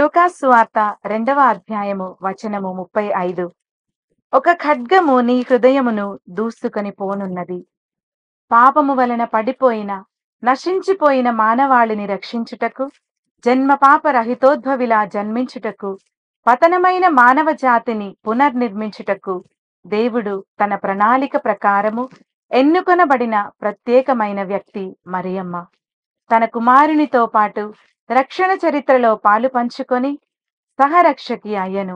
లూకాసు సువార్త 2వ అధ్యాయము వచనము 35. ఒక ఖడ్గము నీ హృదయమును దూసుకొని పోనున్నది. పాపము వలన పడిపోయిన నశించిపోయిన మానవాళిని రక్షించుటకు, జన్మ పాప రహితోద్భవిలా జన్మించుటకు, పతనమైన మానవ జాతిని పునర్నిర్మించుటకు దేవుడు తన ప్రణాళిక ప్రకారము ఎన్నుకొనబడిన ప్రత్యేకమైన వ్యక్తి మరియమ్మ. తన కుమారునితో పాటు రక్షణ చరిత్రలో పాలు పంచుకొని సహరక్షకి అయ్యను.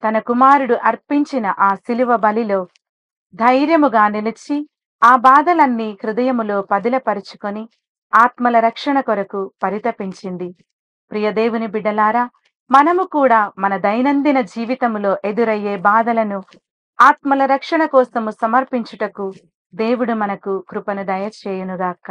తన కుమారుడు అర్పించిన ఆ శిలువ బలిలో ధైర్యముగా నిలిచి ఆ బాధలన్నీ హృదయములో పదిలపరుచుకొని ఆత్మల రక్షణ కొరకు పరితపించింది. ప్రియ దేవుని బిడ్డలారా, మనము కూడా మన దైనందిన జీవితములో ఎదురయ్యే బాధలను ఆత్మల రక్షణ కోసము సమర్పించుటకు దేవుడు మనకు కృపను దయచేయునుగాక.